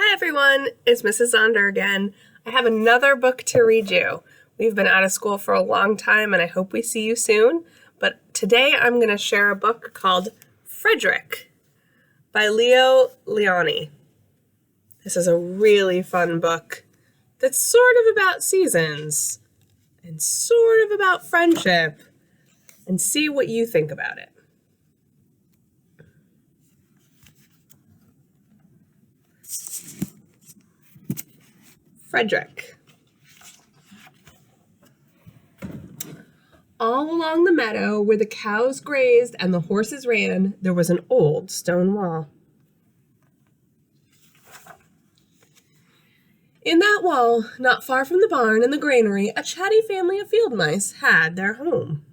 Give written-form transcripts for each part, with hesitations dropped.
Hi everyone, it's Mrs. Zonder again. I have another book to read you. We've been out of school for a long time and I hope we see you soon. But today I'm going to share a book called Frederick by Leo Lionni. This is a really fun book that's sort of about seasons and sort of about friendship, and see what you think about it. Frederick. All along the meadow where the cows grazed and the horses ran, there was an old stone wall. In that wall, not far from the barn and the granary, a chatty family of field mice had their home.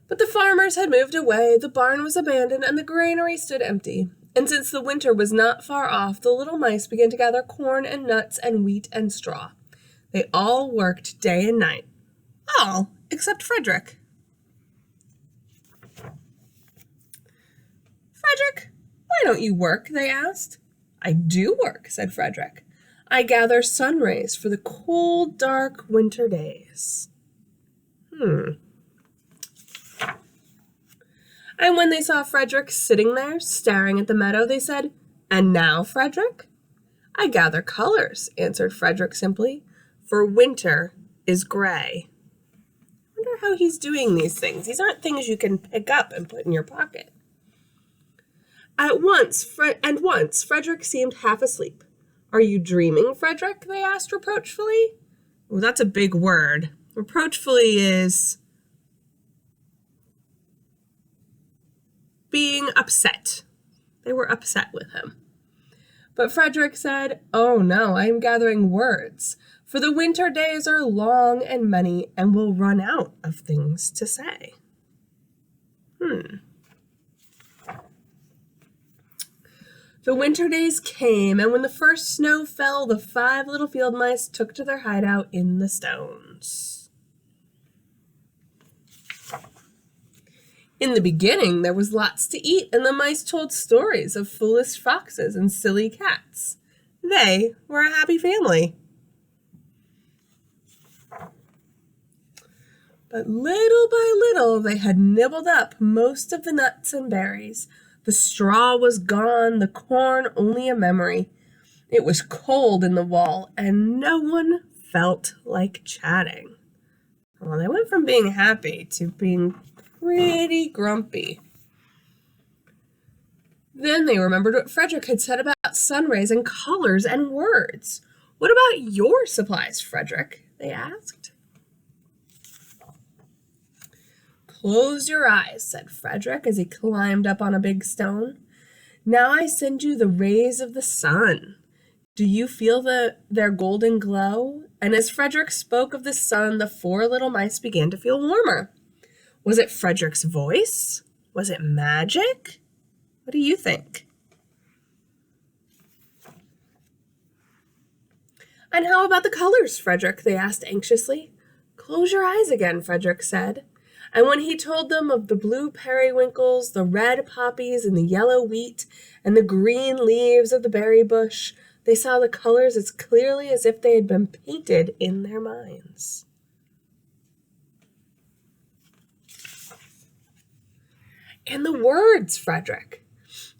But the farmers had moved away, the barn was abandoned, and the granary stood empty. And since the winter was not far off, the little mice began to gather corn and nuts and wheat and straw. They all worked day and night. All except Frederick. Frederick, why don't you work? They asked. I do work, said Frederick. I gather sun rays for the cold, dark winter days. And when they saw Frederick sitting there, staring at the meadow, they said, And now, Frederick? I gather colors, answered Frederick simply, for winter is gray. I wonder how he's doing these things. These aren't things you can pick up and put in your pocket. Once, Frederick seemed half asleep. Are you dreaming, Frederick? They asked reproachfully. Oh, that's a big word. Reproachfully is being upset. They were upset with him. But Frederick said, Oh no, I am gathering words, for the winter days are long and many and will run out of things to say. The winter days came, and when the first snow fell, the 5 little field mice took to their hideout in the stones. In the beginning, there was lots to eat, and the mice told stories of foolish foxes and silly cats. They were a happy family. But little by little, they had nibbled up most of the nuts and berries. The straw was gone, the corn only a memory. It was cold in the wall, and no one felt like chatting. Well, they went from being happy to being pretty grumpy. Then they remembered what Frederick had said about sun rays and colors and words. What about your supplies, Frederick? They asked. Close your eyes, said Frederick as he climbed up on a big stone. Now I send you the rays of the sun. Do you feel their golden glow? And as Frederick spoke of the sun, the 4 little mice began to feel warmer. Was it Frederick's voice? Was it magic? What do you think? And how about the colors, Frederick? They asked anxiously. Close your eyes again, Frederick said. And when he told them of the blue periwinkles, the red poppies, and the yellow wheat, and the green leaves of the berry bush, they saw the colors as clearly as if they had been painted in their minds. And the words, Frederick.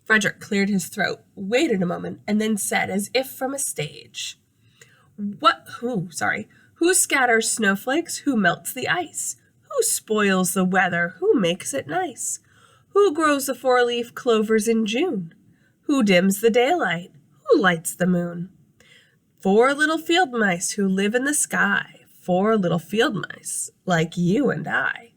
Frederick cleared his throat, waited a moment, and then said, as if from a stage, Who scatters snowflakes? Who melts the ice? Who spoils the weather? Who makes it nice? Who grows the 4-leaf clovers in June? Who dims the daylight? Who lights the moon? 4 little field mice who live in the sky, 4 little field mice like you and I.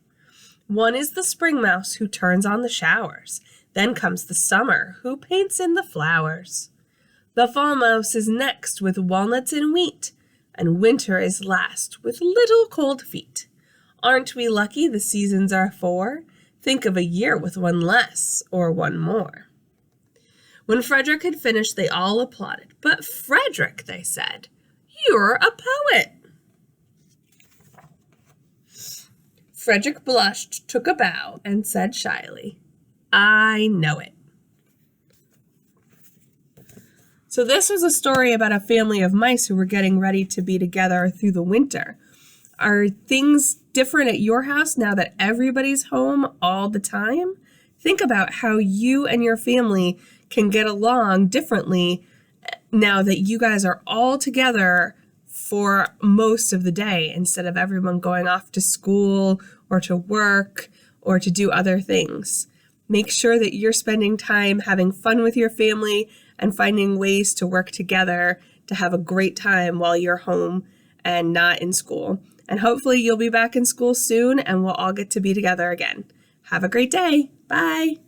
One is the spring mouse who turns on the showers. Then comes the summer who paints in the flowers. The fall mouse is next with walnuts and wheat, and winter is last with little cold feet. Aren't we lucky the seasons are 4? Think of a year with 1 less or 1 more. When Frederick had finished, they all applauded. But Frederick, they said, you're a poet. Frederick blushed, took a bow, and said shyly, I know it. So this was a story about a family of mice who were getting ready to be together through the winter. Are things different at your house now that everybody's home all the time? Think about how you and your family can get along differently now that you guys are all together for most of the day instead of everyone going off to school or to work or to do other things. Make sure that you're spending time having fun with your family and finding ways to work together to have a great time while you're home and not in school. And hopefully you'll be back in school soon and we'll all get to be together again. Have a great day. Bye.